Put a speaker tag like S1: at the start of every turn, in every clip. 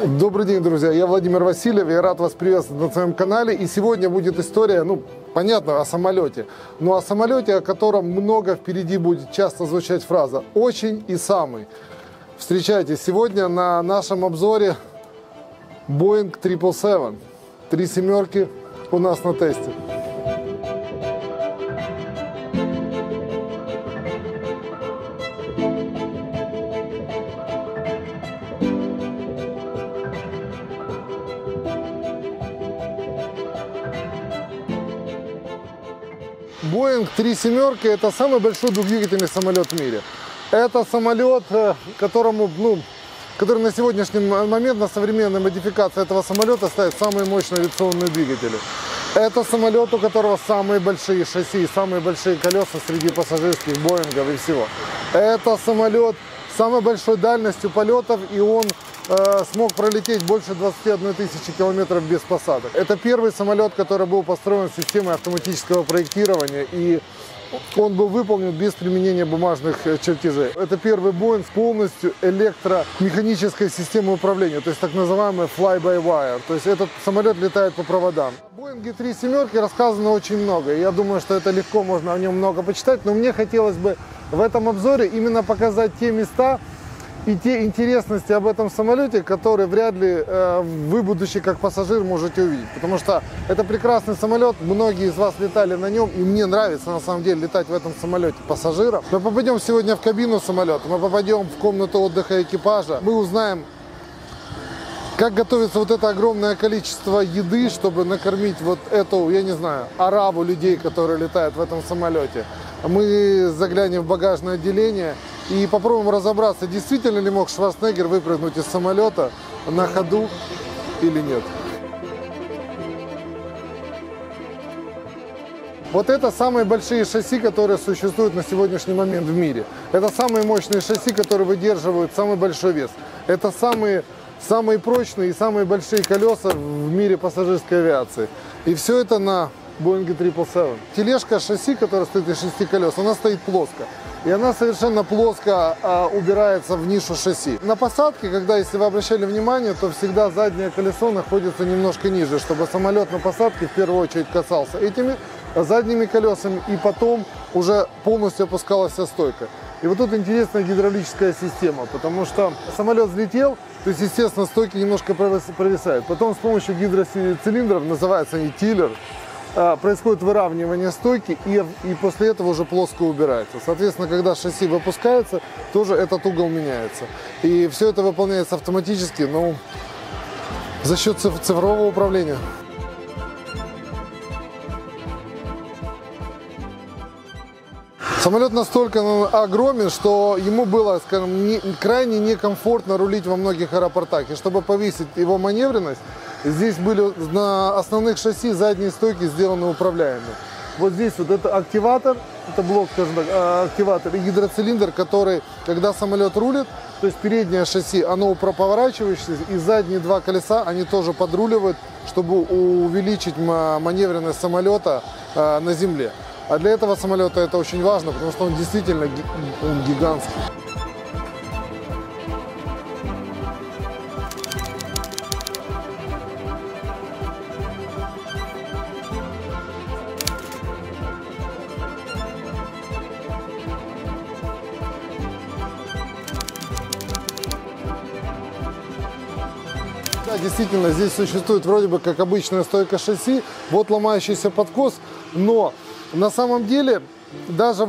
S1: Добрый день, друзья, я Владимир Васильев, я рад вас приветствовать на своем канале. И сегодня будет история, понятно, о самолете, но о самолете, о котором много впереди будет часто звучать фраза «очень» и «самый». Встречайте, сегодня на нашем обзоре Boeing 777, 3 семерки у нас на тесте. Boeing 3 семерки — это самый большой двухдвигательный самолет в мире. Это самолет, который на сегодняшний момент на современной модификации этого самолета ставит самые мощные авиационные двигатели. Это самолет, у которого самые большие шасси, самые большие колеса среди пассажирских Боингов и всего. Это самолет с самой большой дальностью полетов, и он смог пролететь больше 21 тысячи километров без посадок. Это первый самолет, который был построен с системой автоматического проектирования, и он был выполнен без применения бумажных чертежей. Это первый Boeing с полностью электромеханической системой управления, то есть так называемый fly-by-wire. То есть этот самолет летает по проводам. О Boeing 3 семерки рассказано очень много. Я думаю, что это легко, можно о нем много почитать, но мне хотелось бы в этом обзоре именно показать те места и те интересности об этом самолете, которые вряд ли вы, будучи как пассажир, можете увидеть. Потому что это прекрасный самолет, многие из вас летали на нем, и мне нравится на самом деле летать в этом самолете пассажиром. Мы попадем сегодня в кабину самолета, мы попадем в комнату отдыха экипажа, мы узнаем, как готовится вот это огромное количество еды, чтобы накормить вот эту, я не знаю, ораву людей, которые летают в этом самолете. Мы заглянем в багажное отделение и попробуем разобраться, действительно ли мог Шварценеггер выпрыгнуть из самолета на ходу или нет. Вот это самые большие шасси, которые существуют на сегодняшний момент в мире. Это самые мощные шасси, которые выдерживают самый большой вес. Это самые прочные и самые большие колеса в мире пассажирской авиации. И все это на Boeing 777. Тележка шасси, которая стоит из 6 колес, она стоит плоско. И она совершенно плоско убирается в нишу шасси. На посадке, если вы обращали внимание, то всегда заднее колесо находится немножко ниже, чтобы самолет на посадке в первую очередь касался этими задними колесами, и потом уже полностью опускалась вся стойка. И вот тут интересная гидравлическая система, потому что самолет взлетел, то есть, естественно, стойки немножко провисают. Потом с помощью гидроцилиндров, называется они тиллер, происходит выравнивание стойки, и после этого уже плоско убирается. Соответственно, когда шасси выпускается, тоже этот угол меняется. И все это выполняется автоматически, но за счет цифрового управления. Самолет настолько огромен, что ему было, скажем, крайне некомфортно рулить во многих аэропортах. И чтобы повысить его маневренность, здесь были на основных шасси задние стойки сделаны управляемые. Вот здесь вот это активатор, это блок, скажем так, активатор и гидроцилиндр, который, когда самолет рулит, то есть переднее шасси, оно поворачивающееся, и задние два колеса, они тоже подруливают, чтобы увеличить маневренность самолета на земле. А для этого самолета это очень важно, потому что он действительно гигантский. Да, действительно, здесь существует вроде бы как обычная стойка шасси, вот ломающийся подкос, но на самом деле даже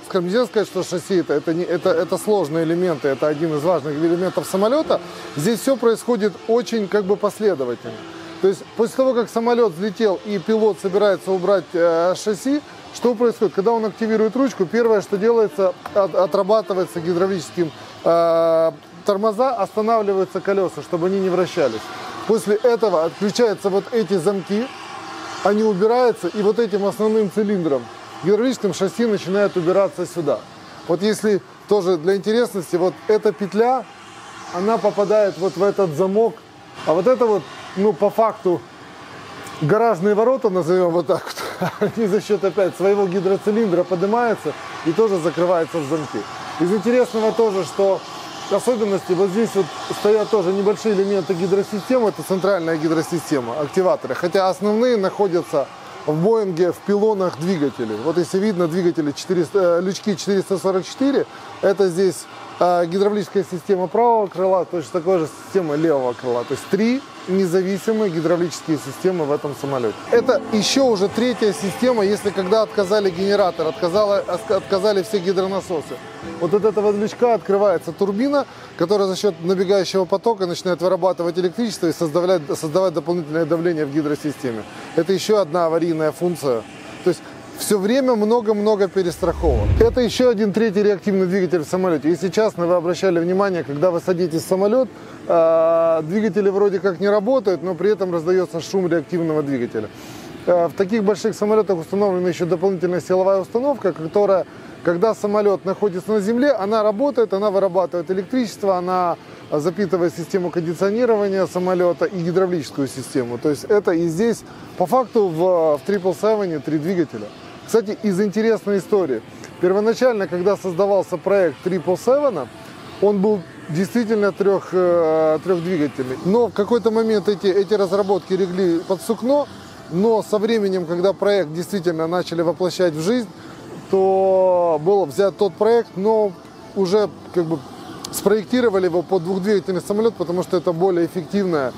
S1: скажем, нельзя сказать, что шасси это сложные элементы, это один из важных элементов самолета. Здесь все происходит очень последовательно. То есть после того, как самолет взлетел и пилот собирается убрать шасси, что происходит? Когда он активирует ручку, первое, что делается, отрабатывается гидравлическим тормоза, останавливаются колеса, чтобы они не вращались. После этого отключаются вот эти замки, они убираются, и вот этим основным цилиндром, гидравлическим шасси, начинает убираться сюда. Вот если тоже для интересности, вот эта петля, она попадает вот в этот замок, а вот это по факту гаражные ворота, назовем вот так вот, они за счет опять своего гидроцилиндра поднимаются и тоже закрываются в замки. Из интересного тоже, что особенности. Вот здесь вот стоят тоже небольшие элементы гидросистемы. Это центральная гидросистема, активаторы. Хотя основные находятся в Боинге в пилонах двигателей. Вот если видно двигатели лючки 444, это здесь гидравлическая система правого крыла, точно такая же система левого крыла. То есть 3 независимые гидравлические системы в этом самолете. Это еще уже третья система, если когда отказали генератор, отказали все гидронасосы. Вот от этого лючка открывается турбина, которая за счет набегающего потока начинает вырабатывать электричество и создавать дополнительное давление в гидросистеме. Это еще одна аварийная функция. То есть все время много-много перестраховок. Это еще один третий реактивный двигатель в самолете. Если честно, вы обращали внимание, когда вы садитесь в самолет, двигатели вроде как не работают, но при этом раздается шум реактивного двигателя. В таких больших самолетах установлена еще дополнительная силовая установка, которая, когда самолет находится на земле, она работает, она вырабатывает электричество, она запитывает систему кондиционирования самолета и гидравлическую систему. То есть это и здесь, по факту, в 777 3 двигателя. Кстати, из интересной истории. Первоначально, когда создавался проект 777, он был действительно трехдвигательный. Но в какой-то момент эти разработки легли под сукно, но со временем, когда проект действительно начали воплощать в жизнь, то был взят тот проект, но уже как бы спроектировали его под двухдвигательный самолет, потому что это более эффективная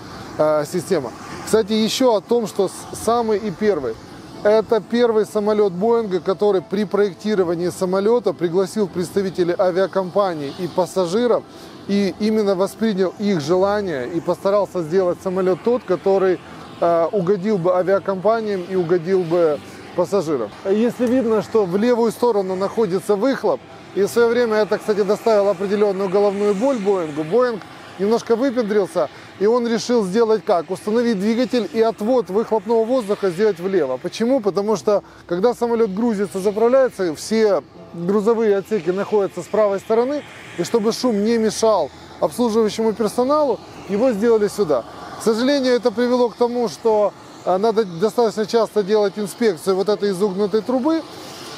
S1: система. Кстати, еще о том, что самый и первый. Это первый самолет Боинга, который при проектировании самолета пригласил представителей авиакомпаний и пассажиров, и именно воспринял их желания и постарался сделать самолет тот, который угодил бы авиакомпаниям и угодил бы пассажирам. Если видно, что в левую сторону находится выхлоп, и в свое время это, кстати, доставило определенную головную боль Боингу. Боинг немножко выпендрился, и он решил сделать как? Установить двигатель и отвод выхлопного воздуха сделать влево. Почему? Потому что, когда самолет грузится, заправляется, все грузовые отсеки находятся с правой стороны, и чтобы шум не мешал обслуживающему персоналу, его сделали сюда. К сожалению, это привело к тому, что надо достаточно часто делать инспекцию вот этой изогнутой трубы,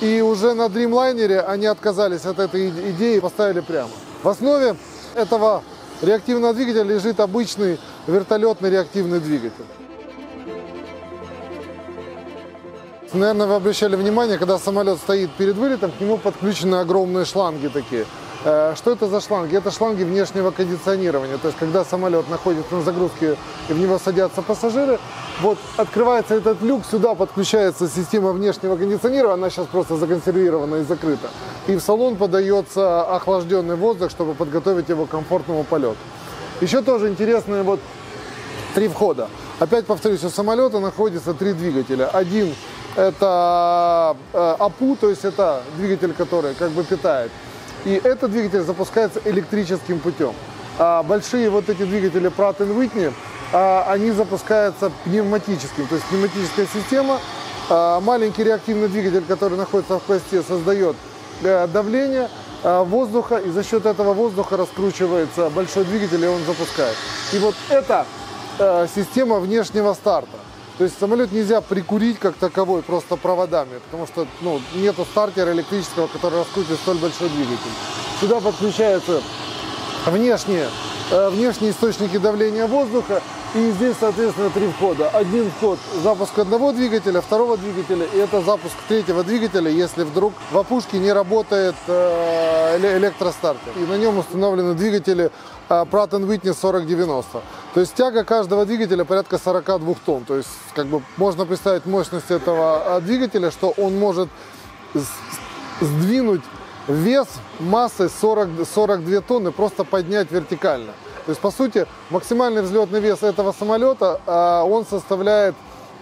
S1: и уже на Dreamliner они отказались от этой идеи и поставили прямо. В основе этого реактивного двигателя лежит обычный вертолетный реактивный двигатель. Наверное, вы обращали внимание, когда самолет стоит перед вылетом, к нему подключены огромные шланги такие. Что это за шланги? Это шланги внешнего кондиционирования. То есть, когда самолет находится на загрузке и в него садятся пассажиры, вот открывается этот люк, сюда подключается система внешнего кондиционирования, она сейчас просто законсервирована и закрыта. И в салон подается охлажденный воздух, чтобы подготовить его к комфортному полету. Еще тоже интересные вот 3 входа. Опять повторюсь, у самолета находится 3 двигателя. Один это АПУ, то есть это двигатель, который как бы питает. И этот двигатель запускается электрическим путем. Большие вот эти двигатели Pratt & Whitney, они запускаются пневматическим. То есть пневматическая система, маленький реактивный двигатель, который находится в хвосте, создает давление воздуха, и за счет этого воздуха раскручивается большой двигатель, и он запускает. И вот это система внешнего старта. То есть самолет нельзя прикурить как таковой просто проводами, потому что нету стартера электрического, который раскрутит столь большой двигатель. Сюда подключаются внешние источники давления воздуха, и здесь, соответственно, 3 входа. Один вход – запуск одного двигателя, второго двигателя, и это запуск третьего двигателя, если вдруг в опушке не работает электростартер. И на нем установлены двигатели Pratt & Whitney 4090. То есть тяга каждого двигателя порядка 42 тонн. То есть как бы можно представить мощность этого двигателя, что он может сдвинуть вес массой 42 тонны, просто поднять вертикально. То есть, по сути, максимальный взлетный вес этого самолета, он составляет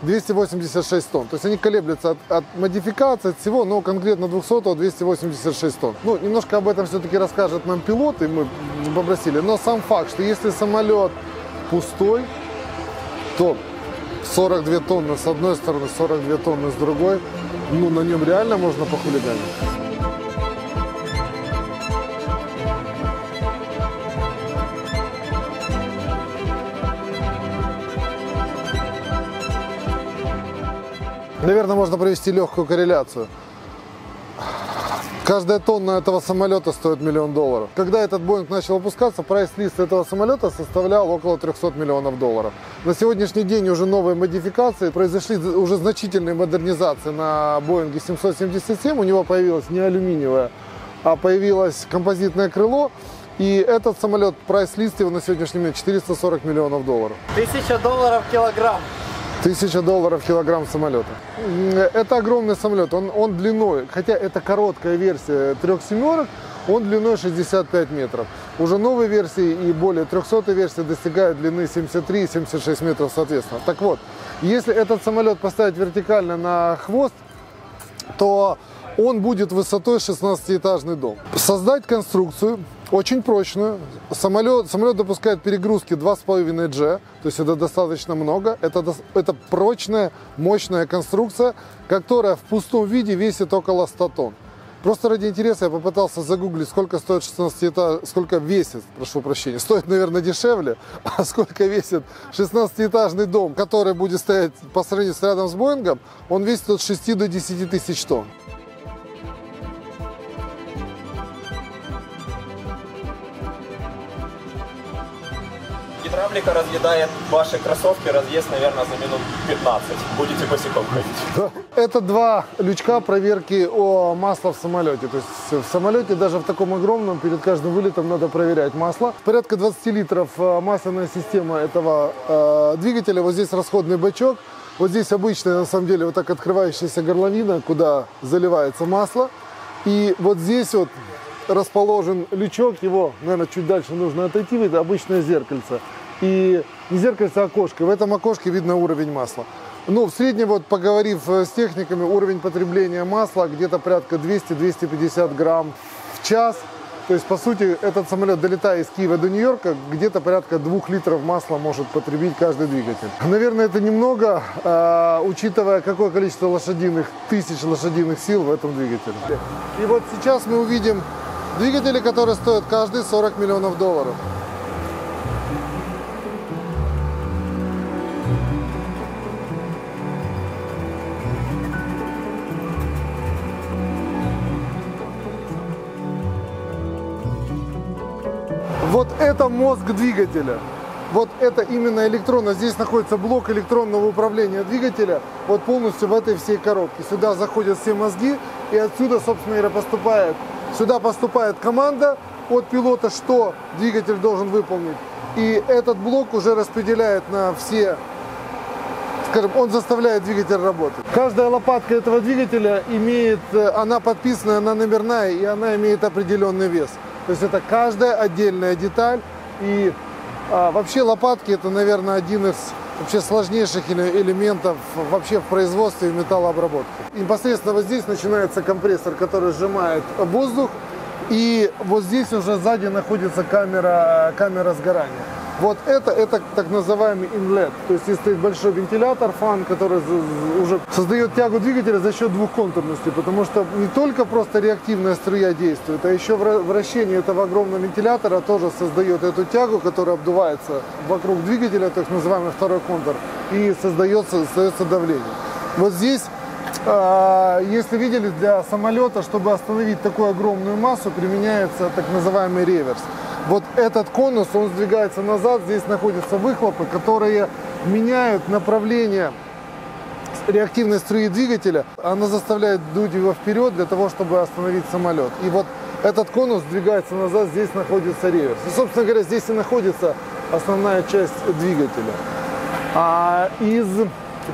S1: 286 тонн. То есть они колеблются от модификации, от всего, но конкретно 200-го 286 тонн. Немножко об этом все-таки расскажет нам пилот, и мы попросили. Но сам факт, что если самолет пустой, то 42 тонны с одной стороны, 42 тонны с другой, на нем реально можно похулиганить. Наверное, можно провести легкую корреляцию. Каждая тонна этого самолета стоит $1 миллион. Когда этот Боинг начал опускаться, прайс-лист этого самолета составлял около $300 миллионов. На сегодняшний день уже новые модификации, произошли уже значительные модернизации на Боинге 777. У него появилась не алюминиевая, а появилось композитное крыло. И этот самолет, прайс-лист его на сегодняшний момент $440 миллионов.
S2: $1000 килограмм.
S1: $1000 килограмм самолета. Это огромный самолет, он длиной, хотя это короткая версия 3 семерок, он длиной 65 метров. Уже новые версии и более 300 версии достигают длины 73 и 76 метров соответственно. Так вот, если этот самолет поставить вертикально на хвост, то он будет высотой 16-этажный дом. Создать конструкцию очень прочную. Самолет допускает перегрузки 2,5 G, то есть это достаточно много. Это прочная, мощная конструкция, которая в пустом виде весит около 100 тонн. Просто ради интереса я попытался загуглить, сколько стоит 16-этаж, сколько весит, прошу прощения, стоит, наверное, дешевле, а сколько весит 16-этажный дом, который будет стоять по сравнению с рядом с Боингом, он весит от 6 до 10 тысяч тонн.
S2: Гидравлика разъедает ваши кроссовки, разъезд, наверное, за минут 15. Будете босиком ходить.
S1: Это 2 лючка проверки масла в самолете. То есть в самолете, даже в таком огромном, перед каждым вылетом надо проверять масло. Порядка 20 литров масляная система этого двигателя. Вот здесь расходный бачок. Вот здесь обычная, на самом деле, вот так открывающаяся горловина, куда заливается масло. И вот здесь вот расположен лючок, его, наверное, чуть дальше нужно отойти, это обычное зеркальце. И не зеркальце, а окошко. В этом окошке видно уровень масла. Ну, в среднем, вот, поговорив с техниками, уровень потребления масла где-то порядка 200-250 грамм в час. То есть, по сути, этот самолет, долетая из Киева до Нью-Йорка, где-то порядка 2 литров масла может потребить каждый двигатель. Наверное, это немного, учитывая, какое количество тысяч лошадиных сил в этом двигателе. И вот сейчас мы увидим двигатели, которые стоят каждый $40 миллионов. Вот это мозг двигателя. Вот это именно электронно. Здесь находится блок электронного управления двигателя. Вот полностью в этой всей коробке. Сюда заходят все мозги. И отсюда, собственно говоря, сюда поступает команда от пилота, что двигатель должен выполнить. И этот блок уже распределяет на все, скажем, он заставляет двигатель работать. Каждая лопатка этого двигателя она подписана, она номерная, и она имеет определенный вес. То есть это каждая отдельная деталь. И вообще лопатки это, наверное, один из вообще сложнейших элементов вообще в производстве и металлообработке. И непосредственно вот здесь начинается компрессор, который сжимает воздух. И вот здесь уже сзади находится камера сгорания. Вот это так называемый инлет. То есть здесь стоит большой вентилятор, фан, который уже создает тягу двигателя за счет двухконтурности. Потому что не только просто реактивная струя действует, а еще вращение этого огромного вентилятора тоже создает эту тягу, которая обдувается вокруг двигателя, так называемый второй контур, и создается давление. Вот здесь, если видели, для самолета, чтобы остановить такую огромную массу, применяется так называемый реверс. Вот этот конус, он сдвигается назад, здесь находятся выхлопы, которые меняют направление реактивной струи двигателя. Она заставляет дуть его вперед для того, чтобы остановить самолет. И вот этот конус сдвигается назад, здесь находится реверс. И, собственно говоря, здесь и находится основная часть двигателя. Из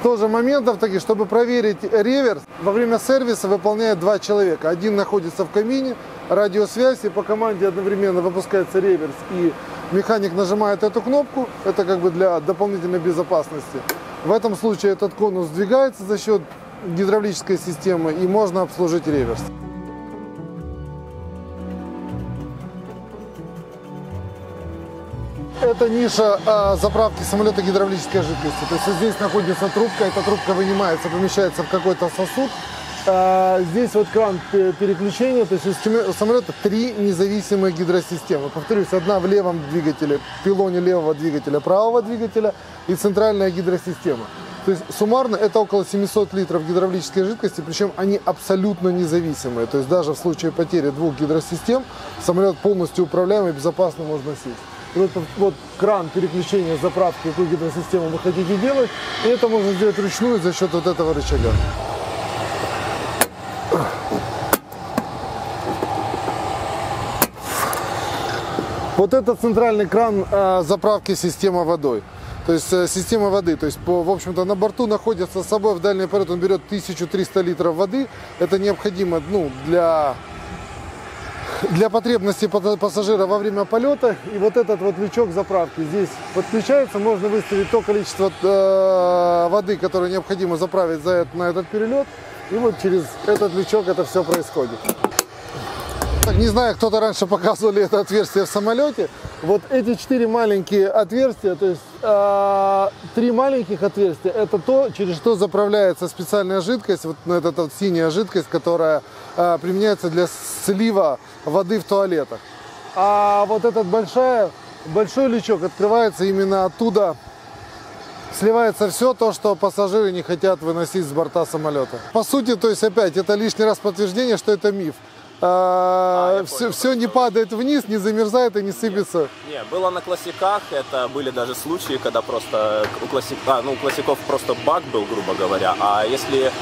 S1: тоже моментов таких, чтобы проверить реверс, во время сервиса выполняет 2 человека. Один находится в кабине, радиосвязь, и по команде одновременно выпускается реверс, и механик нажимает эту кнопку, это как бы для дополнительной безопасности. В этом случае этот конус сдвигается за счет гидравлической системы, и можно обслужить реверс. Это ниша заправки самолета гидравлической жидкости. То есть вот здесь находится трубка, эта трубка вынимается, помещается в какой-то сосуд. Здесь вот кран переключения, то есть у самолета 3 независимые гидросистемы. Повторюсь, одна в левом двигателе, пилоне левого двигателя, правого двигателя и центральная гидросистема. То есть суммарно это около 700 литров гидравлической жидкости, причем они абсолютно независимые. То есть даже в случае потери двух гидросистем самолет полностью управляемый и безопасно можно носить. И вот кран переключения заправки, какую гидросистему вы хотите делать, и это можно сделать вручную за счет вот этого рычага. Вот это центральный кран заправки системы водой. То есть система воды. То есть, в общем-то, на борту находится с собой в дальний полет, он берет 1300 литров воды. Это необходимо для потребностей пассажира во время полета. И вот этот вот лючок заправки здесь подключается. Можно выставить то количество воды, которое необходимо заправить на этот перелет. И вот через этот лючок это все происходит. Так, не знаю, кто-то раньше показывали это отверстие в самолете. Вот эти 4 маленькие отверстия, то есть 3 маленьких отверстия, это то, через что заправляется специальная жидкость, вот эта вот синяя жидкость, которая применяется для слива воды в туалетах. А вот этот большой лючок открывается именно оттуда, сливается все то, что пассажиры не хотят выносить с борта самолета. По сути, то есть опять, это лишний раз подтверждение, что это миф. Все не падает вниз, не замерзает и не сыпется.
S2: Не, было на классиках, это были даже случаи, когда просто у классиков просто баг был, грубо говоря, а если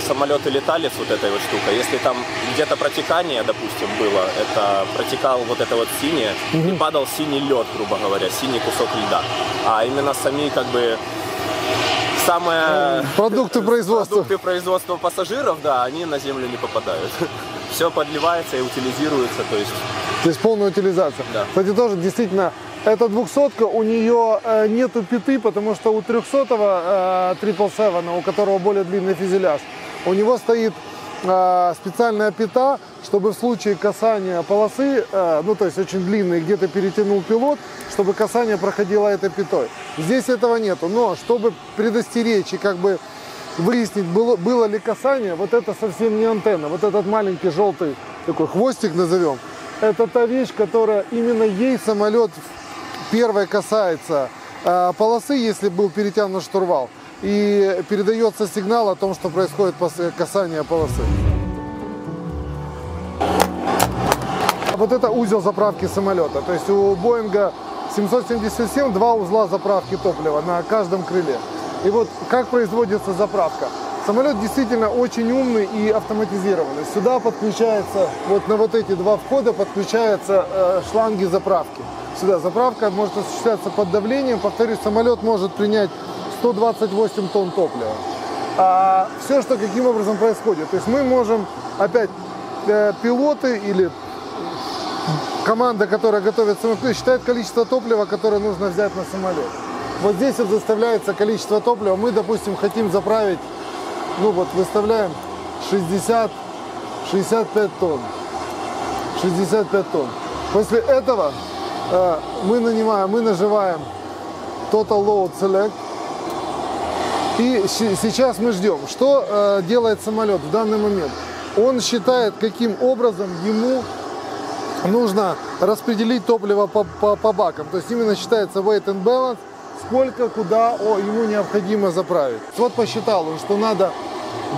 S2: самолеты летали с вот этой вот штукой, если там где-то протекание, допустим, было, это протекал вот это вот синее, и падал синий лед, грубо говоря, синий кусок льда, а именно сами как бы
S1: продукты
S2: производства пассажиров, да, они на землю не попадают. Все подливается и утилизируется, то есть
S1: полная утилизация.
S2: Да.
S1: Кстати, тоже действительно, эта 200-ка, у нее нету пяты, потому что у 300-го 777, у которого более длинный фюзеляж, у него стоит специальная пята, чтобы в случае касания полосы, ну то есть очень длинной, где-то перетянул пилот, чтобы касание проходило этой пятой. Здесь этого нету, но чтобы предостеречь и как бы выяснить, было ли касание, вот это совсем не антенна, вот этот маленький желтый такой хвостик назовем, это та вещь, которая именно ей самолет первой касается полосы, если был перетянут штурвал, и передается сигнал о том, что происходит касание полосы. Вот это узел заправки самолета, то есть у Боинга 777 два узла заправки топлива на каждом крыле. И вот как производится заправка. Самолет действительно очень умный и автоматизированный. Сюда подключается, вот на вот эти два входа подключаются шланги заправки. Сюда заправка может осуществляться под давлением. Повторюсь, самолет может принять 128 тонн топлива. А все, что каким образом происходит. То есть мы можем, опять, пилоты или команда, которая готовит самолет, считает количество топлива, которое нужно взять на самолет. Вот здесь вот заставляется количество топлива. Мы, допустим, хотим заправить, ну вот выставляем 65 тонн. 65 тонн. После этого мы нажимаем Total Load Select. И сейчас мы ждем, что делает самолет в данный момент. Он считает, каким образом ему нужно распределить топливо по бакам. То есть именно считается weight and balance, сколько, куда ему необходимо заправить. Вот посчитал он, что надо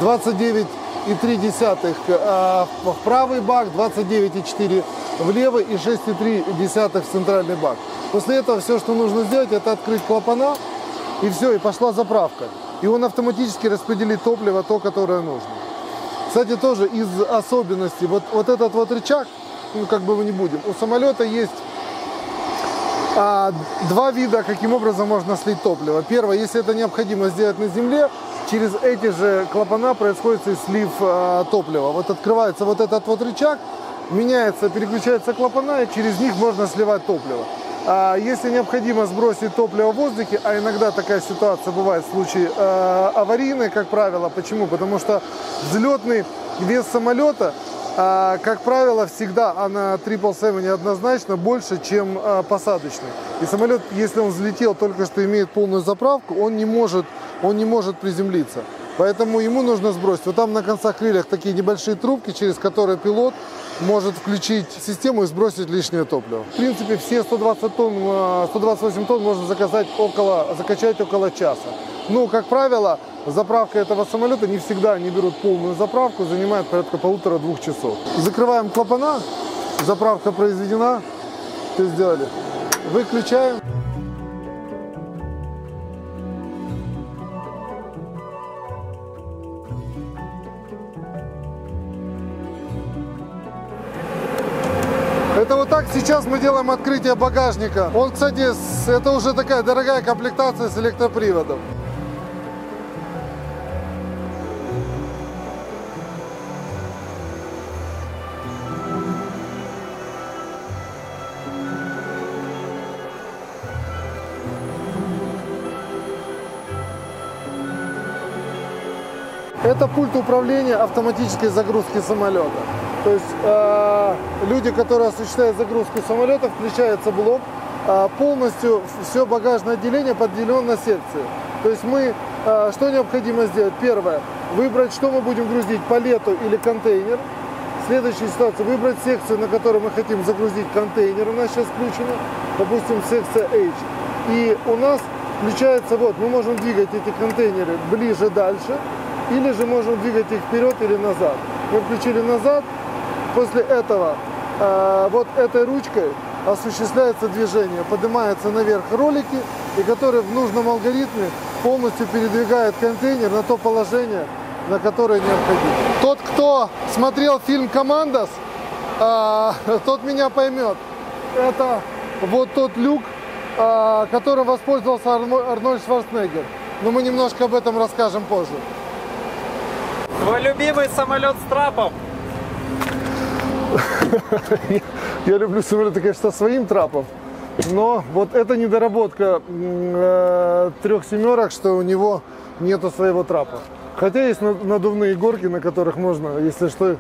S1: 29,3 в правый бак, 29,4 в левый и 6,3 в центральный бак. После этого все, что нужно сделать, это открыть клапана, и все, и пошла заправка. И он автоматически распределит топливо, то, которое нужно. Кстати, тоже из особенностей, вот этот вот рычаг, ну как бы мы не будем, у самолета есть два вида, каким образом можно слить топливо. Первое, если это необходимо сделать на земле, через эти же клапана происходит и слив топлива. Вот открывается вот этот вот рычаг, меняется, переключаются клапана, и через них можно сливать топливо. Если необходимо сбросить топливо в воздухе, а иногда такая ситуация бывает в случае аварийной, как правило. Почему? Потому что взлетный вес самолета, как правило, всегда на 777 однозначно больше, чем посадочный. И самолет, если он взлетел, только что имеет полную заправку, он не может приземлиться. Поэтому ему нужно сбросить. Вот там на концах крыльев такие небольшие трубки, через которые пилот может включить систему и сбросить лишнее топливо. В принципе, все 128 тонн можно закачать около часа. Ну, как правило, заправка этого самолета не всегда они берут полную заправку, занимает порядка 1,5-2 часов. Закрываем клапана, заправка произведена, все сделали. Выключаем. Это вот так сейчас мы делаем открытие багажника. Он, кстати, это уже такая дорогая комплектация с электроприводом. Это пульт управления автоматической загрузки самолета. То есть люди, которые осуществляют загрузку самолета, включается блок, полностью все багажное отделение поделено на секции. То есть мы, что необходимо сделать? Первое, выбрать, что мы будем грузить, палету или контейнер. Следующая ситуация, выбрать секцию, на которой мы хотим загрузить контейнер, у нас сейчас включено, допустим, секция H. И у нас включается, вот, мы можем двигать эти контейнеры ближе, дальше, или же можем двигать их вперед или назад. Мы включили назад. После этого вот этой ручкой осуществляется движение, поднимаются наверх ролики, и которые в нужном алгоритме полностью передвигают контейнер на то положение, на которое необходимо. Тот, кто смотрел фильм «Командос», тот меня поймет. Это вот тот люк, которым воспользовался Арнольд Шварценеггер. Но мы немножко об этом расскажем позже.
S3: Твой любимый самолет с трапом?
S1: Я люблю самолеты, конечно, своим трапом, но вот это недоработка 3 семерок, что у него нету своего трапа. Хотя есть надувные горки, на которых можно, если что,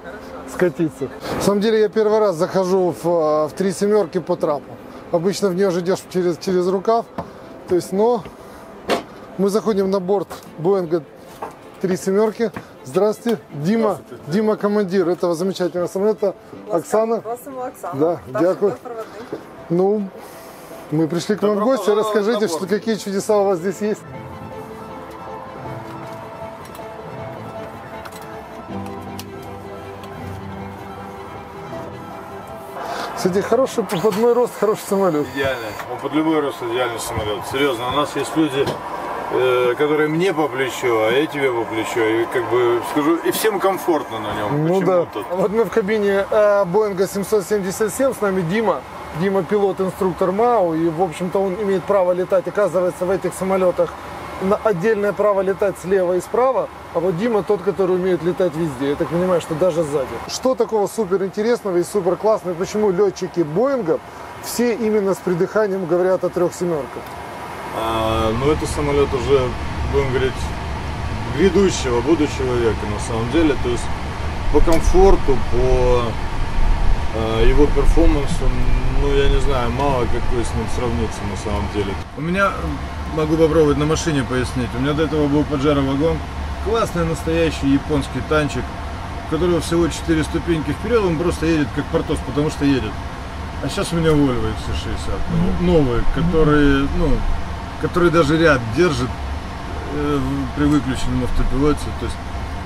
S1: скатиться. На самом деле я первый раз захожу в 3 семерки по трапу. Обычно в нее уже идешь через рукав. То есть, но мы заходим на борт Боинга 3 семерки. Здравствуйте, Дима.
S2: Здравствуйте.
S1: Дима, командир этого замечательного самолета. Оксана.
S4: Оксана.
S1: Да, дякую. Ну, мы пришли к вам в гости. Расскажите, что, какие чудеса у вас здесь есть. Кстати, хороший, под мой рост, хороший самолет.
S5: Идеально. Он под любой рост идеальный самолет. Серьезно, у нас есть люди, которые мне по плечу, а я тебе по плечу. И как бы скажу, и всем комфортно на нем.
S1: Ну да.
S5: Почему-то.
S1: Вот мы в кабине Боинга 777, с нами Дима. Дима пилот-инструктор МАУ, и, в общем-то, он имеет право летать. Оказывается, в этих самолетах отдельное право летать слева и справа, а вот Дима тот, который умеет летать везде. Я так понимаю, что даже сзади. Что такого супер интересного и супер классного, почему летчики Боинга все именно с придыханием говорят о 3 семерках?
S5: Ну, это самолет уже, будем говорить, грядущего, будущего века на самом деле. То есть по комфорту, по его перформансу, ну, я не знаю, мало какой с ним сравнится на самом деле. У меня, могу попробовать на машине пояснить, у меня до этого был Pajero вагон, классный настоящий японский танчик, у которого всего 4 ступеньки вперед, он просто едет как Портос, потому что едет. А сейчас у меня Volvo XC60, новые, которые, ну, который даже ряд держит при выключенном автопилоте. То есть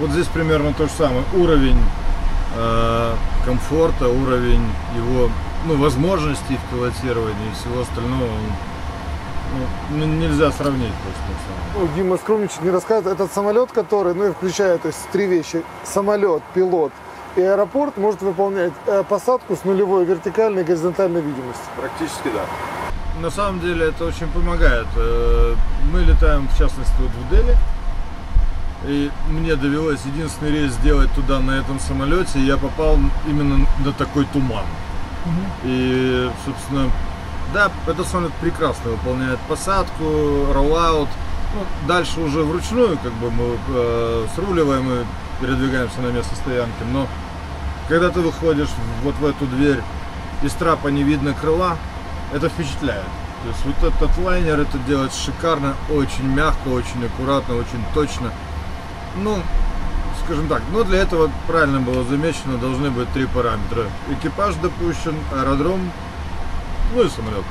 S5: вот здесь примерно то же самое. Уровень комфорта, уровень его, ну, возможностей в пилотировании и всего остального, ну, нельзя сравнить просто.
S1: Ну, Дима скромничать не рассказывает. Этот самолет, который, ну и включая, то есть 3 вещи: самолет, пилот и аэропорт, может выполнять посадку с нулевой вертикальной и горизонтальной видимостью.
S5: Практически да. На самом деле это очень помогает. Мы летаем, в частности, вот в Дели. И мне довелось единственный рейс сделать туда на этом самолете, и я попал именно на такой туман. И, собственно, да, этот самолет прекрасно выполняет посадку, роллаут. Ну, дальше уже вручную, как бы, мы сруливаем и передвигаемся на место стоянки. Но когда ты выходишь вот в эту дверь, из трапа не видно крыла, это впечатляет. То есть вот этот лайнер это делает шикарно, очень мягко, очень аккуратно, очень точно. Ну, скажем так, но для этого, правильно было замечено, должны быть 3 параметра. Экипаж допущен, аэродром, ну и самолет.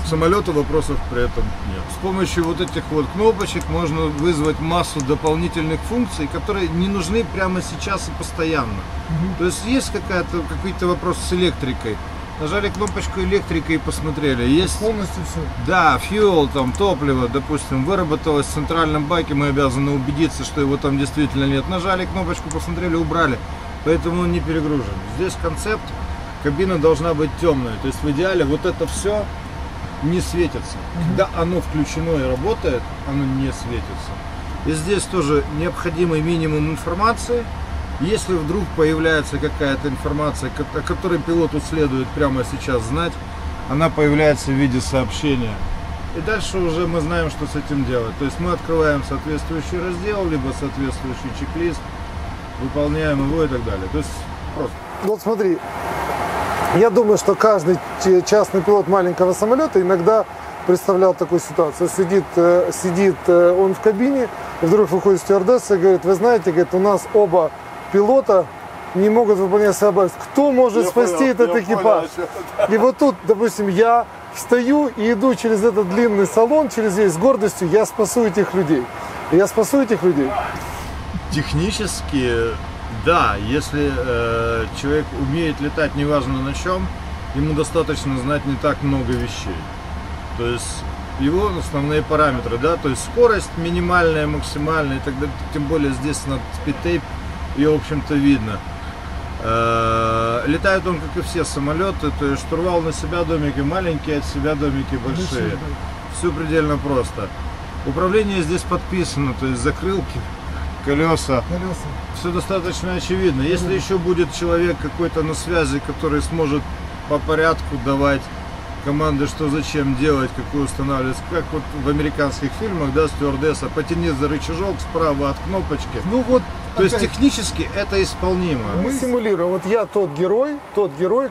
S5: Самолету вопросов при этом нет. С помощью вот этих вот кнопочек можно вызвать массу дополнительных функций, которые не нужны прямо сейчас и постоянно. То есть есть какой-то вопрос с электрикой. Нажали кнопочку электрика и посмотрели. Есть
S1: Полностью все.
S5: да, fuel, там топливо, допустим, выработалось в центральном баке, мы обязаны убедиться, что его там действительно нет. Нажали кнопочку, посмотрели, убрали. Поэтому он не перегружен. Здесь концепт, кабина должна быть темная. То есть в идеале вот это все не светится. Когда оно включено и работает, оно не светится. И здесь тоже необходимый минимум информации. Если вдруг появляется какая-то информация, о которой пилоту следует прямо сейчас знать, она появляется в виде сообщения. И дальше уже мы знаем, что с этим делать. То есть мы открываем соответствующий раздел, либо соответствующий чек-лист, выполняем его и так далее. То есть просто.
S1: Вот смотри, я думаю, что каждый частный пилот маленького самолета иногда представлял такую ситуацию. Сидит он в кабине, и вдруг выходит стюардесса и говорит: вы знаете, говорит, у нас оба пилота не могут выполнять свои обязанности. Кто может спасти этот экипаж? И вот тут, допустим, я встаю и иду через этот длинный салон, через весь с гордостью, я спасу этих людей. Я спасу этих людей.
S5: Технически, да, если человек умеет летать, неважно на чем, ему достаточно знать не так много вещей. То есть его основные параметры, да, то есть скорость минимальная, максимальная, и так далее, тем более здесь на спидтейп ее, в общем-то, видно. Летает он, как и все самолеты, то есть штурвал на себя домики маленькие, от себя домики большие. Все предельно просто. Управление здесь подписано, то есть закрылки, колеса. Все достаточно очевидно. Если еще будет человек какой-то на связи, который сможет по порядку давать команды, что зачем делать, какую устанавливать, как вот в американских фильмах, да, стюардесса, потяни за рычажок справа от кнопочки.
S1: Ну вот,
S5: то есть технически это исполнимо.
S1: Мы симулируем. Вот я тот герой,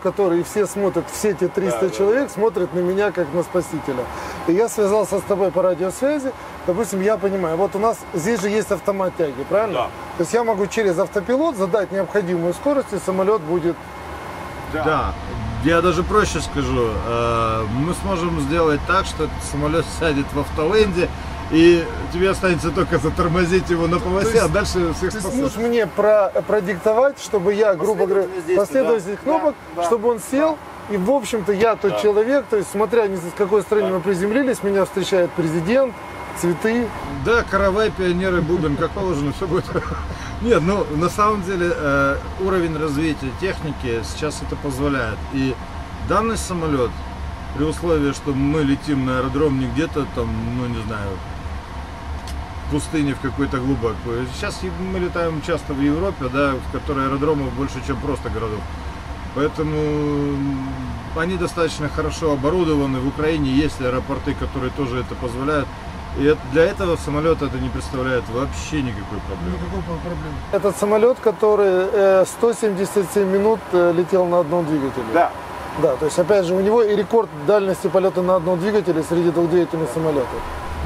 S1: который все смотрят, все эти 300 человек смотрят на меня как на спасителя. И я связался с тобой по радиосвязи. Допустим, я понимаю, вот у нас здесь же есть автомат тяги, правильно?
S2: Да.
S1: То есть я могу через автопилот задать необходимую скорость, и самолет будет...
S5: Да. Я даже проще скажу, мы сможем сделать так, что этот самолет сядет в автоленде, и тебе останется только затормозить его на полосе, а дальше всех
S1: Ты
S5: спасать.
S1: сможешь мне продиктовать, чтобы я, грубо говоря, последовательность кнопок, чтобы он сел, и, в общем-то, я тот человек, то есть, смотря с какой страны мы приземлились, меня встречает президент, цветы.
S5: Да, каравай, пионеры, бубен, как положено, все будет. Нет, ну, на самом деле, уровень развития техники сейчас это позволяет. И данный самолет, при условии, что мы летим на аэродром не где-то там, ну, не знаю, в пустыне в какой-то глубокой. Сейчас мы летаем часто в Европе, да, в которой аэродромов больше, чем просто городов. Поэтому они достаточно хорошо оборудованы. В Украине есть аэропорты, которые тоже это позволяют. И для этого самолета это не представляет вообще никакой проблемы.
S1: Этот самолет, который 177 минут летел на одном двигателе.
S2: Да.
S1: Да, то есть, опять же, у него и рекорд дальности полета на одном двигателе среди двухдвигательных самолетов.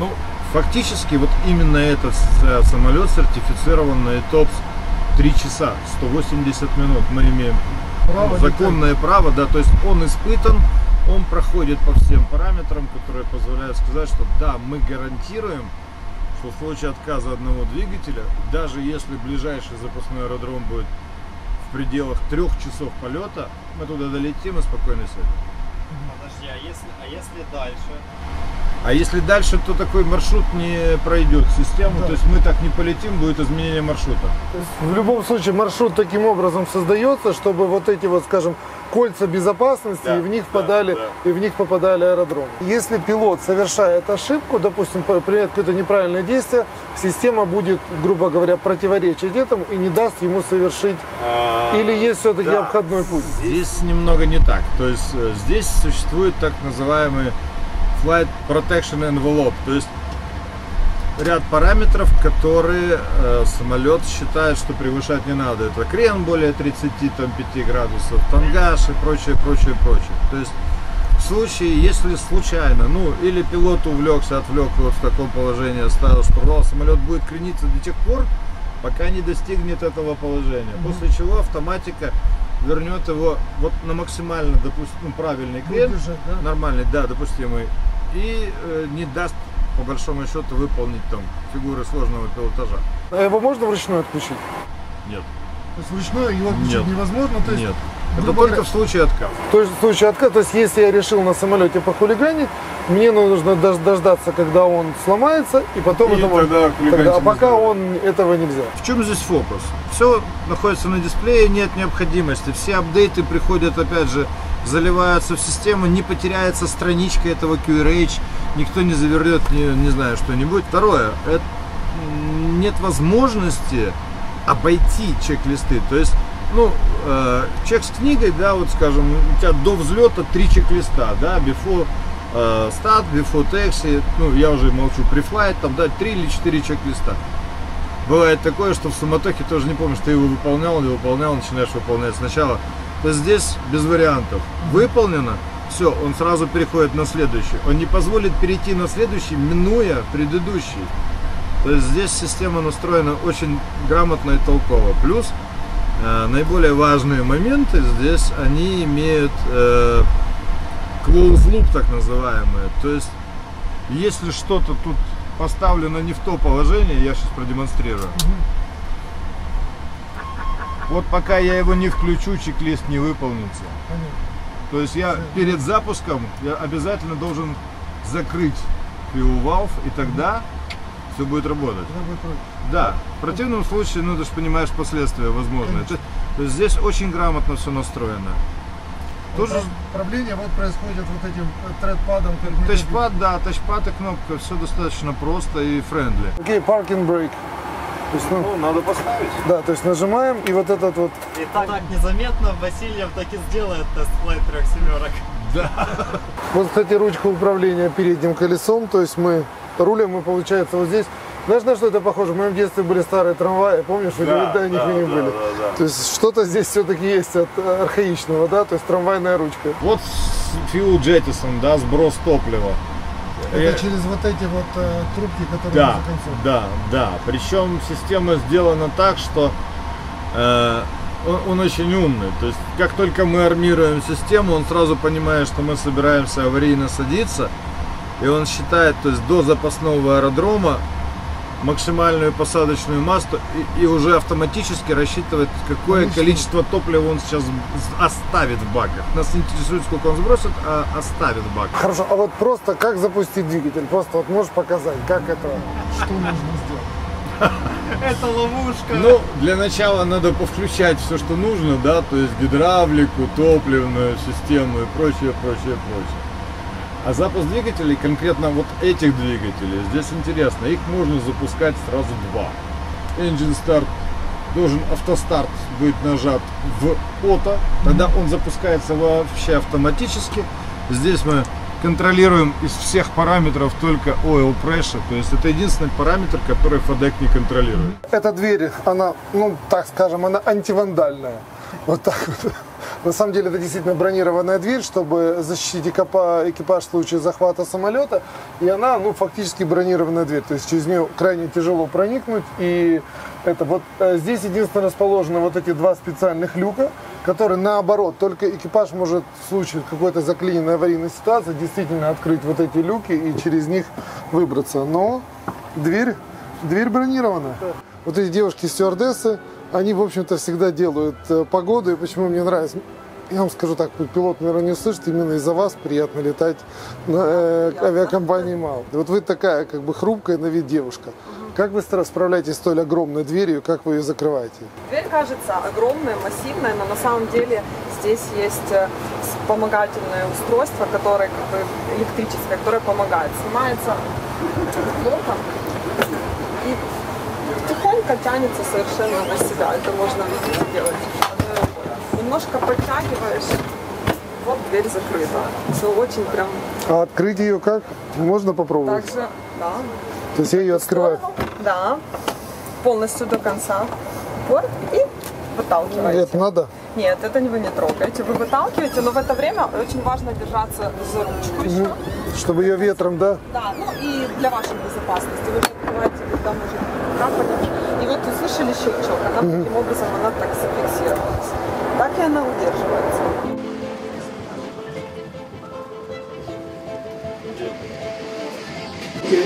S5: Ну, фактически, вот именно этот самолет сертифицирован на ИТОПС 3 часа, 180 минут. Мы имеем законное право, да, то есть он испытан, он проходит по всем параметрам, которые позволяют сказать, что да, мы гарантируем, что в случае отказа одного двигателя, даже если ближайший запасной аэродром будет в пределах 3 часов полета, мы туда долетим и спокойно сядем.
S3: Подожди, а если дальше?
S5: А если дальше, то такой маршрут не пройдет систему, то есть мы так не полетим, будет изменение маршрута.
S1: То есть, в любом случае маршрут таким образом создается, чтобы вот эти вот, скажем, кольца безопасности, и в них попадали аэродромы. Если пилот совершает ошибку, допустим, применяет какое-то неправильное действие, система будет, грубо говоря, противоречить этому и не даст ему совершить. Или есть все-таки обходной путь?
S5: Здесь немного не так. То есть здесь существует так называемый Flight Protection Envelope, то есть ряд параметров, которые самолет считает, что превышать не надо. Это крен более 35 градусов, тангаж и прочее. То есть в случае, если случайно, ну или пилот увлекся, отвлек его в таком положении, оставил штурвал, самолет будет крениться до тех пор, пока не достигнет этого положения. После чего автоматика вернет его вот на максимально, допустим, правильный крен, нормальный, да, допустимый, и не даст, по большому счету, выполнить там фигуры сложного пилотажа.
S1: А его можно вручную отключить?
S5: Нет.
S1: То есть вручную его отключить невозможно? То есть,
S5: Нет. Это только в случае отказа.
S1: То есть в случае отказа, то есть если я решил на самолете похулиганить, мне нужно дождаться, когда он сломается, и потом
S5: И тогда хулиганить
S1: а пока
S5: нельзя.
S1: он этого нельзя.
S5: В чем здесь фокус? Все находится на дисплее, нет необходимости. Все апдейты приходят, опять же, заливаются в систему, не потеряется страничка этого QRH, никто не завернет, не знаю, что-нибудь. Второе, это нет возможности обойти чек-листы. То есть, ну, чек с книгой, да, вот скажем, у тебя до взлета 3 чек-листа, да, before start, before taxi, ну, я уже молчу, pre-flight, там, да, 3 или 4 чек-листа. Бывает такое, что в суматохе тоже не помнишь, ты его выполнял, не выполнял, начинаешь выполнять сначала. То есть здесь без вариантов. Выполнено, все, он сразу переходит на следующий. Он не позволит перейти на следующий, минуя предыдущий. То есть здесь система настроена очень грамотно и толково. Плюс наиболее важные моменты здесь, они имеют close loop, так называемые. То есть если что-то тут поставлено не в то положение, я сейчас продемонстрирую. Вот пока я его не включу, чек-лист не выполнится. То есть я перед запуском я обязательно должен закрыть fuel valve, и тогда все будет работать. Да, в противном случае, ну ты же понимаешь последствия возможные. То есть здесь очень грамотно все настроено. Тоже
S1: Проблема вот происходит вот этим тредпадом.
S5: тачпад, да, тачпад и кнопка, все достаточно просто и френдли.
S1: Окей, parking brake. То есть, ну,
S5: надо поставить.
S1: да, то есть нажимаем, и вот этот вот.
S3: И так незаметно Васильев так и сделает тест-флайт 3 семерок.
S5: Да.
S1: Вот, кстати, ручка управления передним колесом, то есть мы рулем, мы, получается, вот здесь. Знаешь, на что это похоже? В моем детстве были старые трамваи, помнишь, вы никогда в них не были. То есть что-то здесь все-таки есть от архаичного, да, то есть трамвайная ручка.
S5: Вот fuel jettison, да, сброс топлива.
S1: Это через вот эти вот трубки, которые
S5: Да,
S1: за концом.
S5: да. Причем система сделана так, что он очень умный. То есть, как только мы армируем систему, он сразу понимает, что мы собираемся аварийно садиться. И он считает, то есть, до запасного аэродрома максимальную посадочную массу и уже автоматически рассчитывает, какое количество топлива он сейчас оставит в баках. Нас интересует, сколько он сбросит, а оставит в баках.
S1: Хорошо, а вот просто как запустить двигатель? Просто вот можешь показать, как это, что нужно сделать?
S3: Это ловушка.
S5: Ну, для начала надо повключать все, что нужно, да, то есть гидравлику, топливную систему и прочее. А запуск двигателей, конкретно вот этих двигателей, здесь интересно, их можно запускать сразу 2. Engine Start, должен автостарт быть нажат в ОТО, тогда он запускается вообще автоматически. Здесь мы контролируем из всех параметров только oil pressure, то есть это единственный параметр, который FADEC не контролирует.
S1: Эта дверь, она, ну, так скажем, она антивандальная. Вот так вот. На самом деле это действительно бронированная дверь, чтобы защитить экипаж в случае захвата самолета. И она, ну, фактически бронированная дверь. То есть через нее крайне тяжело проникнуть. И это вот здесь единственно расположены вот эти 2 специальных люка, которые наоборот, только экипаж может в случае какой-то заклиненной аварийной ситуации действительно открыть вот эти люки и через них выбраться. Но дверь бронированная. Вот эти девушки-стюардессы, они, в общем-то, всегда делают погоду, и почему мне нравится. Я вам скажу так, пилот, наверное, не услышит, именно из-за вас приятно летать на авиакомпании МАУ. Вот вы такая, как бы, хрупкая на вид девушка. Как вы справляетесь с столь огромной дверью, как вы ее закрываете?
S4: Дверь кажется огромная, массивная, но на самом деле здесь есть вспомогательное устройство, которое как бы электрическое, которое помогает. Снимается кнопка и тихонько тянется совершенно на себя. Это можно, видите, делать одной рукой. Немножко подтягиваешь, вот дверь закрыта. Все очень прям...
S1: А открыть ее как? Можно попробовать?
S4: Так же, да.
S1: То есть я ее открываю?
S4: Да, полностью до конца. Вот, и выталкиваете.
S1: Это надо?
S4: Нет, это вы не трогаете. Вы выталкиваете, но в это время очень важно держаться за ручку еще.
S1: Чтобы ее ветром, да?
S4: Да, ну и для вашей безопасности. Вы открываете, когда может капать. И вот услышали щелчок, она таким образом, она так зафиксировалась. Так и она удерживается.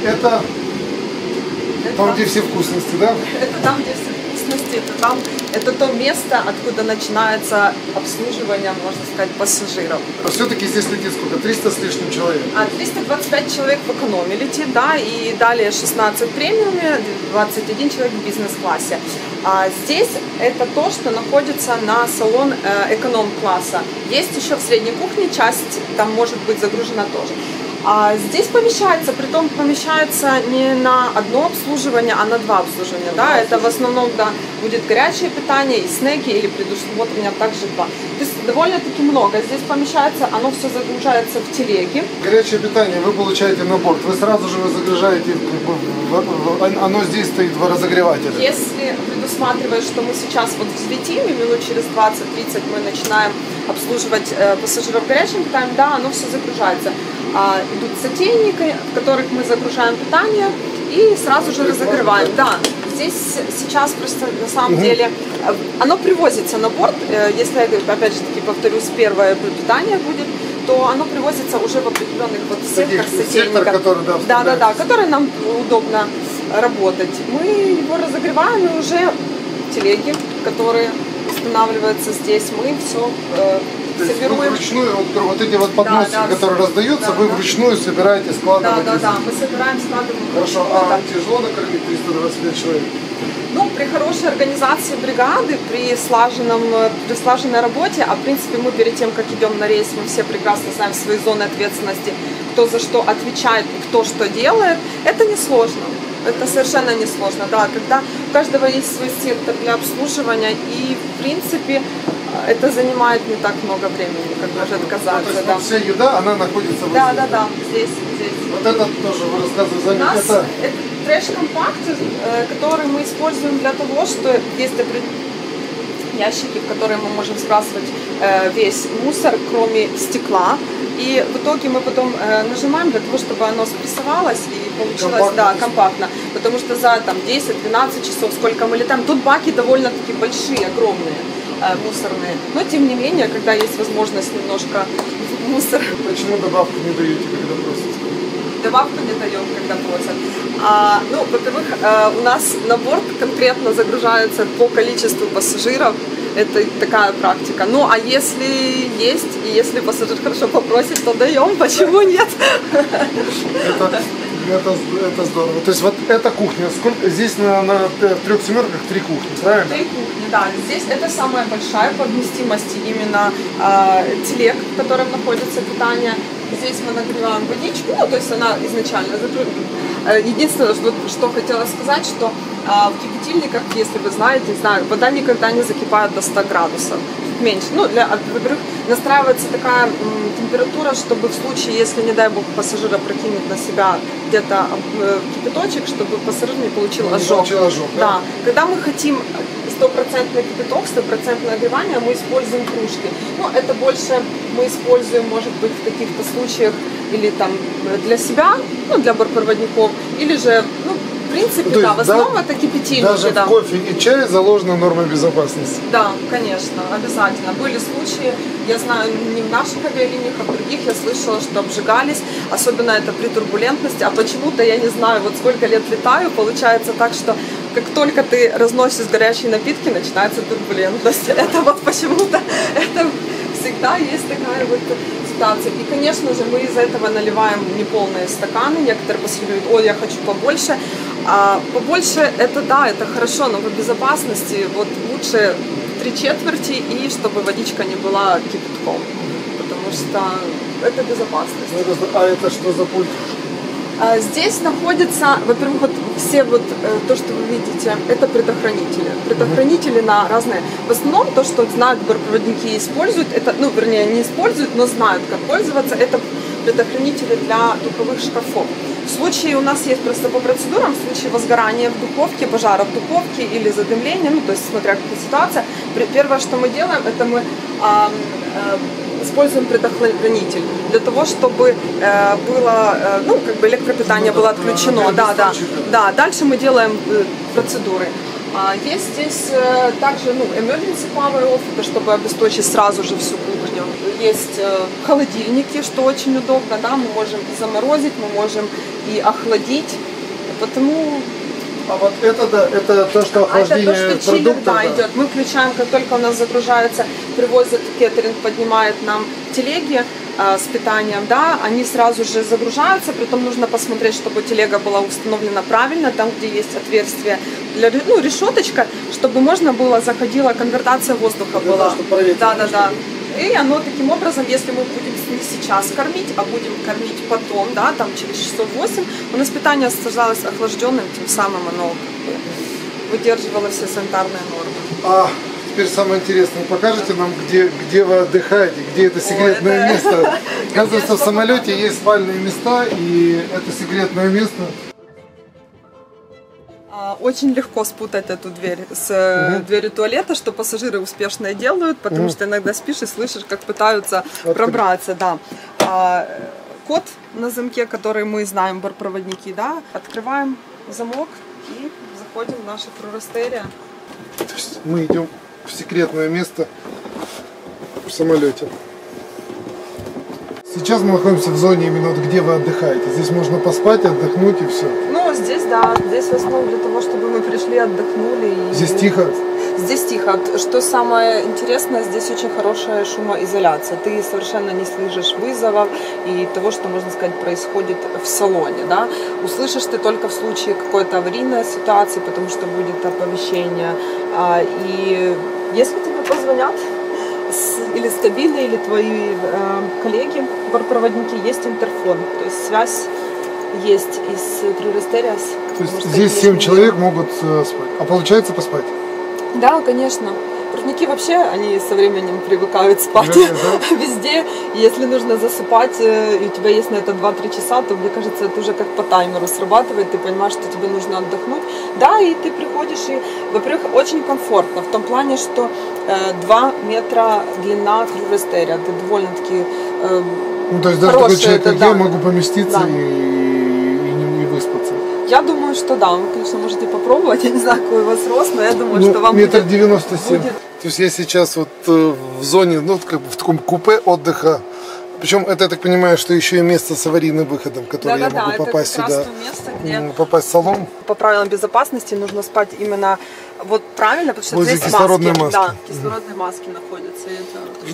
S1: Это там, где все вкусности, да?
S4: Это там, где все вкусности, это то место, откуда начинается обслуживание, можно сказать, пассажиров.
S1: А все-таки здесь летит сколько? 300 с лишним человек.
S4: 325 человек в экономе летит, да, и далее 16 в премиуме, 21 человек в бизнес-классе. А здесь это то, что находится на салон эконом-класса. Есть еще в средней кухне часть, там может быть загружена тоже. А здесь помещается, притом помещается не на одно обслуживание, а на два обслуживания. Да? Это в основном будет горячее питание и снеки или предусмотрение, а также два. То есть довольно-таки много. Здесь помещается, оно все загружается в телеги.
S1: Горячее питание вы получаете на борт, вы сразу же загружаете, оно здесь стоит в разогревателе.
S4: Если предусматривать, что мы сейчас вот взлетим, и минут через 20-30 мы начинаем обслуживать пассажиров горячим питанием, да, оно все загружается. Идут сотейники, в которых мы загружаем питание и сразу же разогреваем. Да, здесь сейчас просто на самом деле оно привозится на борт. Если, опять же таки повторюсь, первое питание будет, то оно привозится уже в определенных вот сетках сотейников. Да, которые нам удобно работать. Мы его разогреваем, и уже телеги, которые устанавливаются здесь, мы все собираем.
S1: Вы вручную, вот эти вот подносики, которые раздаются, вы вручную собираете, складываете?
S4: Да, мы собираем, складываем.
S1: Хорошо, а тяжело накормить 325 человек?
S4: Ну, при хорошей организации бригады, при слаженной работе, а в принципе мы перед тем, как идем на рейс, мы все прекрасно знаем свои зоны ответственности, кто за что отвечает и кто что делает, это несложно. Это совершенно несложно, да, когда у каждого есть свой сектор для обслуживания, и в принципе это занимает не так много времени, как может казаться.
S1: То есть вся еда, она находится вот здесь? Да,
S4: здесь.
S1: Вот это тоже вы рассказываете.
S4: У нас это трэш-компакт, который мы используем для того, что есть ящики, в которые мы можем сбрасывать весь мусор, кроме стекла. И в итоге мы потом нажимаем для того, чтобы оно спрессовалось и получилось компактно. Потому что за 10-12 часов, сколько мы летаем, тут баки довольно-таки большие, огромные, мусорные. Но тем не менее, когда есть возможность немножко мусора.
S1: Почему добавку не даете, когда просят?
S4: Добавку не даем, когда просят. Во-первых, у нас на борт конкретно загружается по количеству пассажиров. Это такая практика. Ну, а если есть, и если пассажир хорошо попросит, то даем. Почему нет?
S1: Это здорово. То есть вот эта кухня, сколько здесь на 3 семерках 3 кухни, правильно?
S4: 3 кухни, да. Здесь это самая большая по вместимости именно телег, в котором находится питание. Здесь мы нагреваем водичку, то есть она изначально закрыта. Единственное, что хотела сказать, что в кипятильниках, если вы знаете, вода никогда не закипает до 100 градусов. Меньше. Во-первых, настраивается такая температура, чтобы в случае, если, не дай бог, пассажира прокинет на себя где-то кипяточек, чтобы пассажир не получил ожог. Да. Когда мы хотим 100% кипяток, 100% нагревания, мы используем кружки. Это больше мы используем, может быть, в каких-то случаях или для себя, для бортпроводников, или же, в принципе, в основном это кипятильники.
S1: Даже в кофе и чай заложена норма безопасности.
S4: Да, конечно, обязательно. Были случаи, я знаю, не в наших авиалиниях, а в других я слышала, что обжигались, особенно это при турбулентности, а почему-то, я не знаю, вот сколько лет летаю, получается так, что как только ты разносишь горячие напитки, начинается турбулентность. Это вот почему-то, это всегда есть такая вот ситуация. И, конечно же, мы из этого наливаем неполные стаканы. Некоторые пассажиры говорят, я хочу побольше. А побольше это хорошо, но в безопасности лучше 3/4 и чтобы водичка не была кипятком, потому что это безопасность.
S1: А это что за пульт?
S4: Здесь находится, во-первых, все то, что вы видите, это предохранители. Предохранители на разные. В основном то, что знают бортпроводники и используют, это, не используют, но знают, как пользоваться, это предохранители для духовых шкафов. В случае, у нас есть просто по процедурам, в случае возгорания в духовке, пожара в духовке или задымления, то есть смотря какая ситуация, первое, что мы делаем, это мы используем предохранитель для того, чтобы было, электропитание было отключено. Да. Дальше мы делаем процедуры. Есть здесь также emergency power off, это чтобы обесточить сразу же всю кухню. Есть холодильники, что очень удобно, да, мы можем и заморозить, мы можем и охладить, потому...
S1: А вот это, да, это то, что охлаждение
S4: это то, что чиллер,
S1: продуктов,
S4: да, идет. Мы включаем, как только у нас загружается, привозят кеттеринг, поднимает нам телеги с питанием, да, они сразу же загружаются, притом нужно посмотреть, чтобы телега была установлена правильно, там, где есть отверстие для, решеточка, чтобы можно было, заходила конвертация воздуха была. Да. И оно таким образом, если мы будем не сейчас кормить, а будем кормить потом, да, там через часов 8, у нас питание оставалось охлажденным, тем самым оно выдерживало все санитарные нормы.
S1: А теперь самое интересное, покажите нам, где вы отдыхаете, где это секретное место. Оказывается, в самолете есть спальные места, и это секретное место.
S4: Очень легко спутать эту дверь с дверью туалета, что пассажиры успешно и делают, потому что иногда спишь и слышишь, как пытаются пробраться. Да. Код на замке, который мы знаем, бортпроводники, да, открываем замок и заходим в наше крюростерия.
S1: То есть мы идем в секретное место в самолете. Сейчас мы находимся в зоне именно вот где вы отдыхаете. Здесь можно поспать, отдохнуть и все.
S4: Ну, здесь, да, здесь в основном для того, чтобы мы пришли, отдохнули.
S1: Здесь тихо?
S4: Здесь тихо. Что самое интересное, здесь очень хорошая шумоизоляция. Ты совершенно не слышишь вызовов и того, что, можно сказать, происходит в салоне. Да? Услышишь ты только в случае какой-то аварийной ситуации, потому что будет оповещение. И если тебе позвонят, или с кабины, или твои коллеги, бортпроводники, есть интерфон. То есть связь есть из крюростерия.
S1: То есть здесь 7 человек могут спать. А получается поспать?
S4: Да, конечно. Проводники вообще, они со временем привыкают спать везде. Если нужно засыпать, и у тебя есть на это 2-3 часа, то, мне кажется, это уже как по таймеру срабатывает. Ты понимаешь, что тебе нужно отдохнуть. Да, и ты приходишь, и, во-первых, очень комфортно. В том плане, что 2 метра длина крюростерия. Это довольно-таки
S1: то есть даже такой человек, как я, могу поместиться и выспаться.
S4: Я думаю, что да. Вы, конечно, можете попробовать. Я не знаю, какой у вас рост, но я думаю, что вам
S1: метр 97. То есть я сейчас вот в зоне, как бы в таком купе отдыха. Причем это, я так понимаю, что еще и место с аварийным выходом, в которое я могу попасть сюда, место, попасть в салон.
S4: По правилам безопасности нужно спать именно вот правильно, потому что
S1: возле
S4: здесь
S1: кислородной маски.
S4: Да, кислородные маски находятся.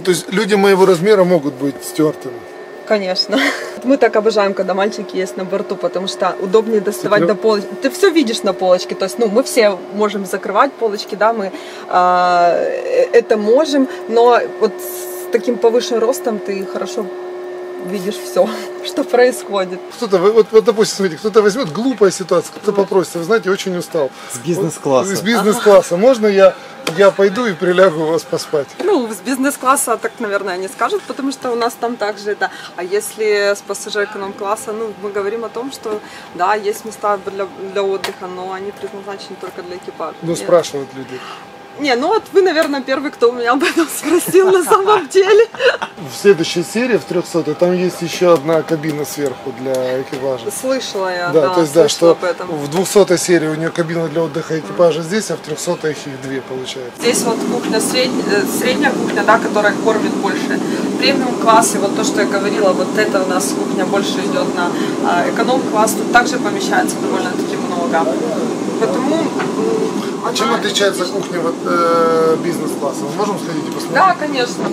S1: То есть люди моего размера могут быть стюартами.
S4: Конечно. Мы так обожаем, когда мальчики есть на борту, потому что удобнее доставать до полочки. Ты все видишь на полочке. То есть, мы все можем закрывать полочки, да, мы это можем, но вот с таким повышенным ростом ты хорошо видишь все, что происходит.
S1: Кто-то, вот допустим, смотрите, кто-то возьмет, глупая ситуация, кто-то попросит, вы знаете, очень устал.
S3: С бизнес-класса.
S1: С бизнес-класса. Можно я пойду и прилягу у вас поспать?
S4: С бизнес-класса так, наверное, не скажут, потому что у нас там также это. А если с пассажира эконом-класса, мы говорим о том, что да, есть места для отдыха, но они предназначены только для экипажа.
S1: Спрашивают люди.
S4: Вы, наверное, первый, кто у меня об этом спросил на самом деле.
S1: В следующей серии, в 300-й, там есть еще одна кабина сверху для экипажа.
S4: Слышала я,
S1: да. То есть, что
S4: об этом.
S1: В 200-й серии у нее кабина для отдыха экипажа здесь, а в 300-й их 2 получается.
S4: Здесь вот кухня, средняя кухня, да, которая кормит больше. Премиум-класс, и вот то, что я говорила, вот это у нас кухня больше идет на эконом-класс, тут также помещается довольно-таки много. Поэтому...
S1: А чем отличается кухня бизнес-класса? Мы можем сходить и посмотреть?
S4: Да, конечно.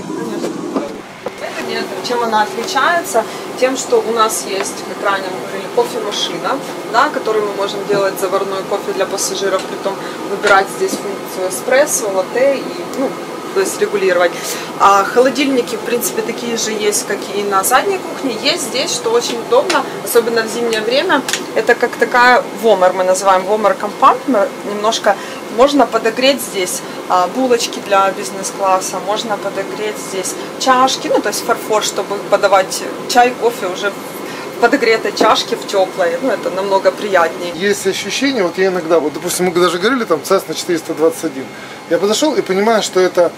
S4: Это нет. Чем она отличается? Тем, что у нас есть, как ранее мы говорили, кофемашина, да, которую мы можем делать заварной кофе для пассажиров, притом выбирать здесь функцию эспрессо, латте и, то есть регулировать. А холодильники, в принципе, такие же есть, как и на задней кухне. Есть здесь, что очень удобно, особенно в зимнее время. Это как такая вомер, мы называем вомер компартмент. Немножко можно подогреть здесь булочки для бизнес-класса, можно подогреть здесь чашки, то есть фарфор, чтобы подавать чай, кофе уже в подогретой чашке, в теплой. Это намного приятнее.
S1: Есть ощущение, вот я иногда, допустим, мы даже говорили, там, Cessna 421. Я подошел и понимаю, что это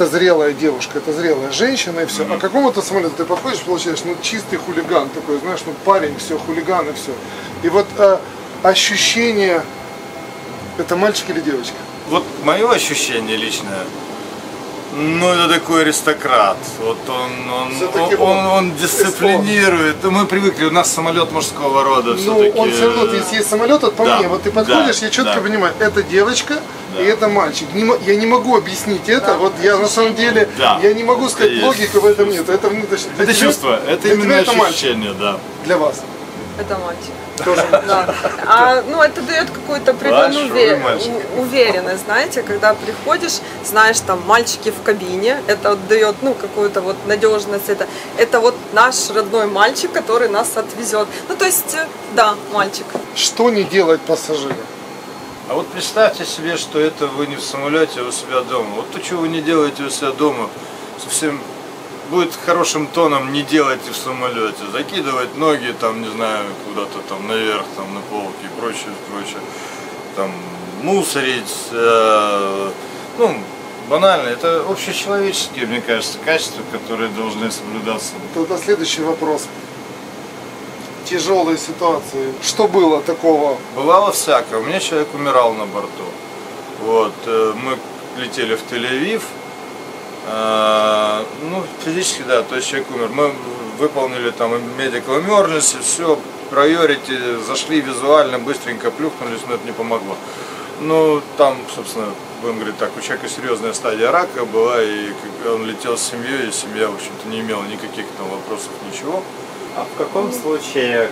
S1: зрелая девушка, это зрелая женщина и все. А к какому-то самолету ты подходишь, получаешь, чистый хулиган такой, знаешь, парень, все, хулиган и все. И вот ощущение Это мальчик или девочка?
S5: Вот мое ощущение личное, ну это такой аристократ. Вот он дисциплинирует. Мы привыкли, у нас самолет мужского рода.
S1: Ну, он все равно, если есть самолет, вот по мне, вот ты подходишь, я четко понимаю, это девочка и это мальчик. Я не могу объяснить это, вот я на самом деле, я не могу сказать, логики в этом нет.
S5: Это чувство, это именно ощущение, да.
S1: Для вас.
S4: Это мальчик. Тоже, да. Ну, это дает какую-то определенную уверенность, знаете, когда приходишь, знаешь, там мальчики в кабине, это вот дает, ну, какую-то вот надежность, это вот наш родной мальчик, который нас отвезет. Ну, то есть, да, мальчик.
S1: Что не делать пассажиру?
S5: А вот представьте себе, что это вы не в самолете, а у себя дома. Вот то, чего вы не делаете у себя дома, совсем будет хорошим тоном не делать и в самолете. Закидывать ноги, там, не знаю, куда-то там наверх, там, на полки и прочее, прочее. Там, мусорить, ну, банально. Это общечеловеческие, мне кажется, качества, которые должны соблюдаться.
S1: Тогда следующий вопрос. Тяжелые ситуации. Что было такого?
S5: Бывало всякое. У меня человек умирал на борту. Вот, мы летели в Тель-Авив. Ну, физически, да, то есть человек умер. Мы выполнили там medical emergency, все, priority, зашли визуально, быстренько плюхнулись, но это не помогло. Ну, там, собственно, будем говорить так, у человека серьезная стадия рака была, и он летел с семьей, и семья, в общем-то, не имела никаких там вопросов, ничего.
S3: А в каком случае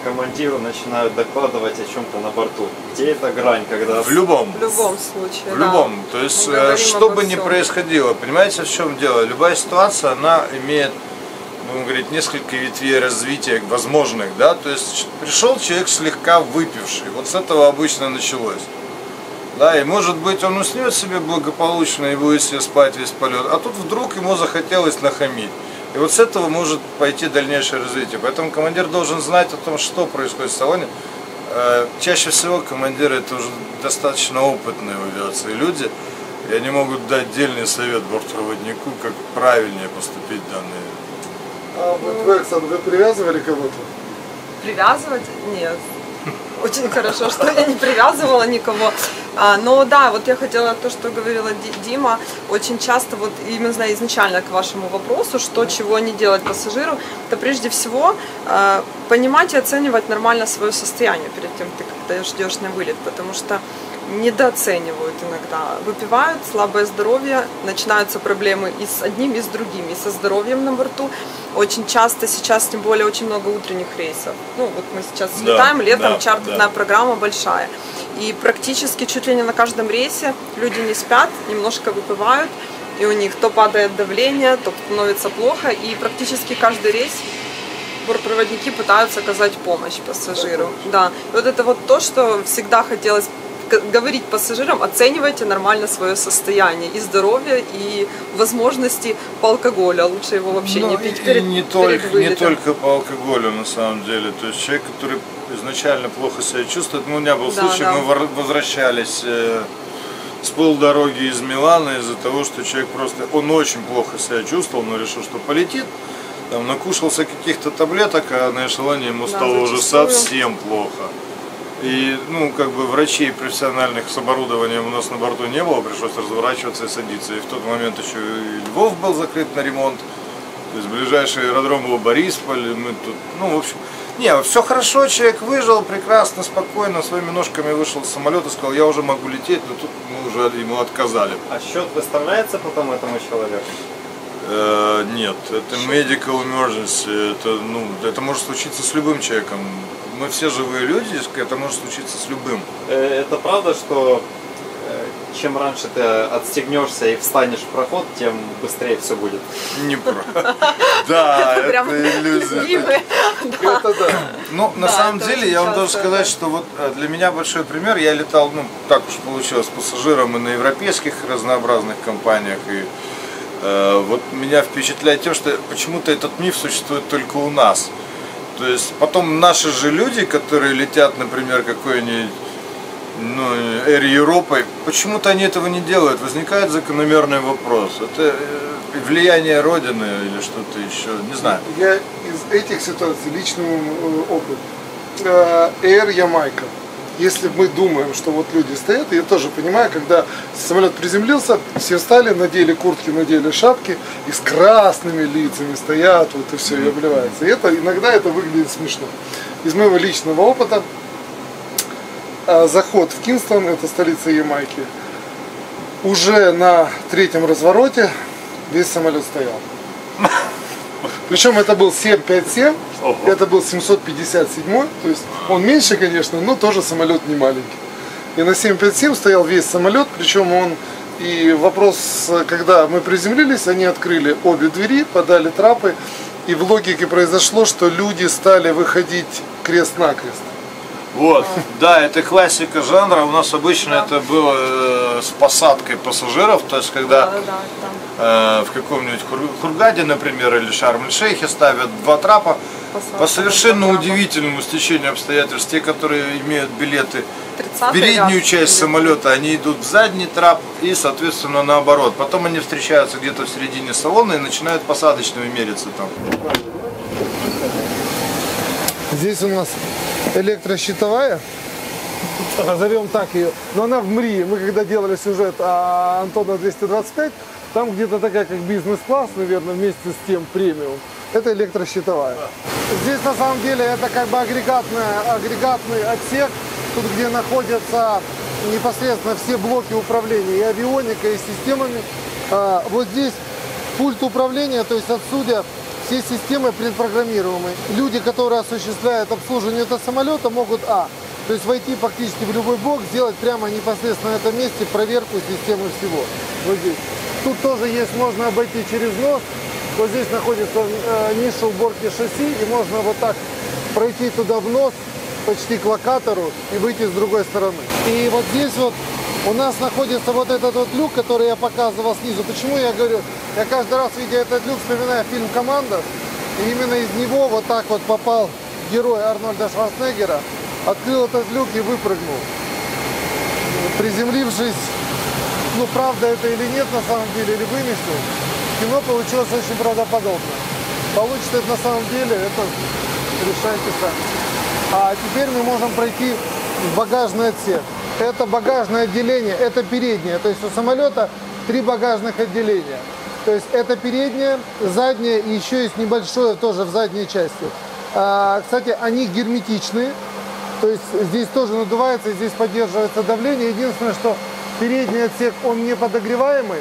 S3: командиру начинают докладывать о чем-то на борту? Где эта грань, когда...
S5: В любом.
S4: В любом случае,
S5: В любом. То есть, что бы ни происходило, понимаете, в чем дело? Любая ситуация, она имеет, будем говорить, несколько ветвей развития возможных, да? То есть, пришел человек слегка выпивший, вот с этого обычно началось. Да, и может быть он уснет себе благополучно и будет себе спать весь полет, а тут вдруг ему захотелось нахамить. И вот с этого может пойти дальнейшее развитие. Поэтому командир должен знать о том, что происходит в салоне. Чаще всего командиры это уже достаточно опытные в авиации люди, и они могут дать отдельный совет бортпроводнику, как правильнее поступить в данные.
S1: А вот вы, Оксана, вы привязывали кого-то?
S4: Привязывать? Нет. Очень хорошо, что я не привязывала никого. Но да, вот я хотела то, что говорила Дима, очень часто вот именно изначально к вашему вопросу, что чего не делать пассажиру, это прежде всего понимать и оценивать нормально свое состояние перед тем, когда ждешь на вылет, потому что недооценивают иногда, выпивают, слабое здоровье, начинаются проблемы и с одним, и с другим, и со здоровьем на борту. Очень часто сейчас, тем более, очень много утренних рейсов. Ну, вот мы сейчас летаем, летом чартерная программа большая. И практически чуть ли не на каждом рейсе люди не спят, немножко выпивают, и у них то падает давление, то становится плохо, и практически каждый рейс бортпроводники пытаются оказать помощь пассажиру. Да. И вот это вот то, что всегда хотелось говорить пассажирам: оценивайте нормально свое состояние и здоровье, и возможности по алкоголю. Лучше его вообще не пить перед вылетом.
S5: Не только по алкоголю, на самом деле. То есть человек, который изначально плохо себя чувствует. У меня был случай, мы возвращались с полдороги из Милана из-за того, что человек просто, он очень плохо себя чувствовал, но решил, что полетит. Там накушался каких-то таблеток, а на эшелоне ему стало уже совсем плохо. И, ну, как бы врачей профессиональных с оборудованием у нас на борту не было, пришлось разворачиваться и садиться. И в тот момент еще и Львов был закрыт на ремонт, то есть ближайший аэродром был Борисполь, мы тут, ну, в общем, не, все хорошо, человек выжил прекрасно, спокойно, своими ножками вышел с самолета, сказал, я уже могу лететь, но тут мы уже ему отказали.
S3: А счет выставляется потом этому человеку?
S5: Нет, это medical emergency, это может случиться с любым человеком. Мы все живые люди, это может случиться с любым.
S3: Это правда, что чем раньше ты отстегнешься и встанешь в проход, тем быстрее все будет?
S5: Не правда. Да, это иллюзия. Ну, на самом деле, я вам должен сказать, что вот для меня большой пример. Я летал, ну, так уж получилось, с пассажиром и на европейских разнообразных компаниях. И вот меня впечатляет тем, что почему-то этот миф существует только у нас. То есть потом наши же люди, которые летят, например, какой-нибудь Air Европой, почему-то они этого не делают. Возникает закономерный вопрос. Это влияние Родины или что-то еще, не знаю.
S1: Я из этих ситуаций личный опыт. Air Jamaica. если мы думаем, что вот люди стоят, я тоже понимаю, когда самолет приземлился, все встали, надели куртки, надели шапки и с красными лицами стоят, вот и все, и обливаются. И это, иногда это выглядит смешно. Из моего личного опыта, заход в Кингстон, это столица Ямайки, уже на 3-м развороте весь самолет стоял. Причем это был 757, это был 757, то есть он меньше, конечно, но тоже самолет не маленький. И на 757 стоял весь самолет, причем он, и вопрос, когда мы приземлились, они открыли обе двери, подали трапы, и в логике произошло, что люди стали выходить крест-накрест.
S5: Вот, да, это классика жанра. У нас обычно это было с посадкой пассажиров, то есть когда в каком-нибудь Хургаде, например, или Шарм-эль-Шейхе ставят 2 трапа, по совершенно удивительному стечению обстоятельств, те, которые имеют билеты в переднюю часть самолета, они идут в задний трап и, соответственно, наоборот. Потом они встречаются где-то в середине салона и начинают посадочными мериться там.
S1: Здесь у нас электрощитовая, назовем так ее, но она в МРИ. Мы когда делали сюжет Антона 225, там где-то такая как бизнес-класс, наверное, вместе с тем премиум. Это электрощитовая. Здесь на самом деле это как бы агрегатный отсек, тут где находятся непосредственно все блоки управления, и авионика, и системами. Вот здесь пульт управления, то есть отсюда все системы предпрограммируемые. Люди, которые осуществляют обслуживание этого самолета, могут то есть войти практически в любой блок, сделать прямо непосредственно на этом месте проверку системы всего. Вот здесь. Тут тоже есть, можно обойти через нос. Вот здесь находится ниша уборки шасси, и можно вот так пройти туда в нос, почти к локатору, и выйти с другой стороны. И вот здесь вот у нас находится вот этот вот люк, который я показывал снизу. Почему я говорю? Я каждый раз, видя этот люк, вспоминаю фильм «Команда». И именно из него вот так вот попал герой Арнольда Шварценеггера, открыл этот люк и выпрыгнул. Приземлившись, ну правда это или нет на самом деле, или вымысел, кино получилось очень правдоподобно. Получится это на самом деле, это решайте сами. А теперь мы можем пройти в багажный отсек. Это багажное отделение, это переднее. То есть у самолета 3 багажных отделения. То есть это переднее, заднее и еще есть небольшое тоже в задней части. Кстати, они герметичные. То есть здесь тоже надувается, здесь поддерживается давление. Единственное, что передний отсек, он не подогреваемый.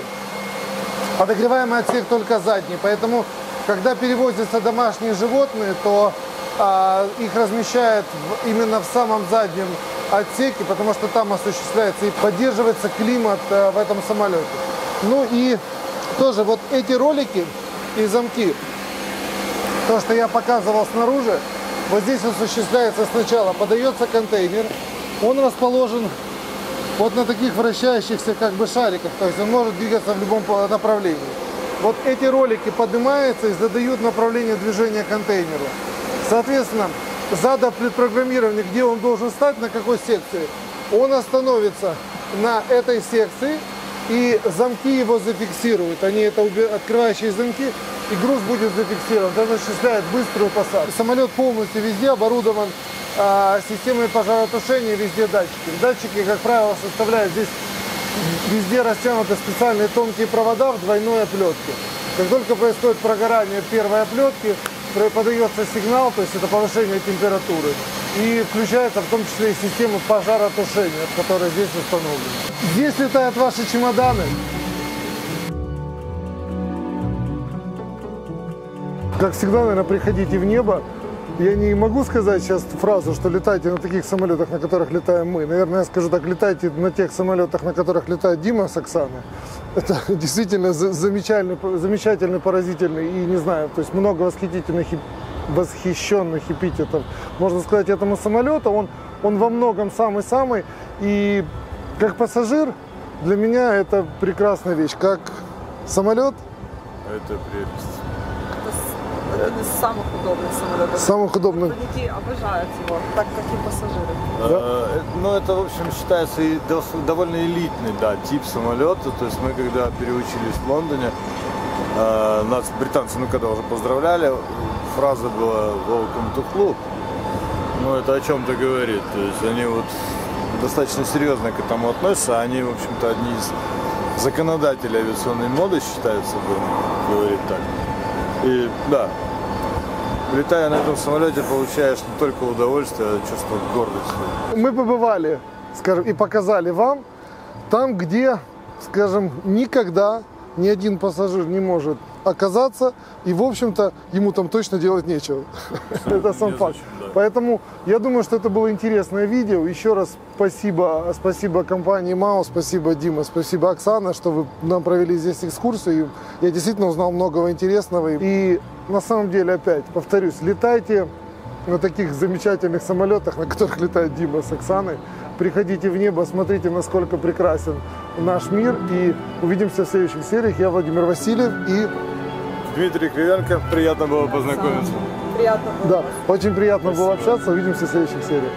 S1: Подогреваемый отсек только задний. Поэтому, когда перевозятся домашние животные, то их размещают именно в самом заднем отсеке, потому что там осуществляется и поддерживается климат в этом самолете. Ну и тоже вот эти ролики и замки, то, что я показывал снаружи, вот здесь осуществляется сначала, подается контейнер, он расположен вот на таких вращающихся как бы шариках, то есть он может двигаться в любом направлении. Вот эти ролики поднимаются и задают направление движения контейнеру. Соответственно, задав предпрограммирование, где он должен стать, на какой секции, он остановится на этой секции, и замки его зафиксируют. Они это открывающие замки, и груз будет зафиксирован. Это осуществляет быструю посадку. Самолет полностью везде оборудован системой пожаротушения, везде датчики. Датчики, как правило, составляют здесь везде растянуты специальные тонкие провода в двойной оплетке. Как только происходит прогорание первой оплетки, подается сигнал, то есть это повышение температуры, и включается в том числе и система пожаротушения, которая здесь установлена. Здесь летают ваши чемоданы. Как всегда, наверное, приходите в небо. Я не могу сказать сейчас фразу, что летайте на таких самолетах, на которых летаем мы. Наверное, я скажу так: летайте на тех самолетах, на которых летает Дима с Оксаной. Это действительно замечательный, поразительный и, не знаю, то есть много восхищенных эпитетов. Можно сказать, этому самолету, он во многом самый-самый. И как пассажир для меня это прекрасная вещь. Как самолет.
S5: Это прелесть.
S4: Один из самых удобных самолетов.
S1: Самых удобных.
S4: Водители обожают его, так как и пассажиры.
S5: Да? Ну, это, в общем, считается и довольно элитный, да, тип самолета. То есть мы, когда переучились в Лондоне, нас британцы, когда уже поздравляли, фраза была «Welcome to club». Ну, это о чем-то говорит. То есть они вот достаточно серьезно к этому относятся. Они, в общем-то, одни из законодателей авиационной моды считаются, будем говорить так. И да, летая на этом самолете, получаешь не только удовольствие, а чувство гордости.
S1: Мы побывали, скажем, и показали вам там, где, скажем, никогда ни один пассажир не может оказаться, и, в общем-то, ему там точно делать нечего. Это сам факт. Поэтому я думаю, что это было интересное видео. Еще раз спасибо компании МАУ, спасибо Дима, спасибо Оксана, что вы нам провели здесь экскурсию. Я действительно узнал многого интересного. И на самом деле, опять повторюсь, летайте на таких замечательных самолетах, на которых летает Дима с Оксаной. Приходите в небо, смотрите, насколько прекрасен наш мир. И увидимся в следующих сериях. Я Владимир Васильев и
S5: Дмитрий Кривенко. Приятно было познакомиться.
S4: Приятно было.
S1: Да, очень приятно было общаться. Увидимся в следующих сериях.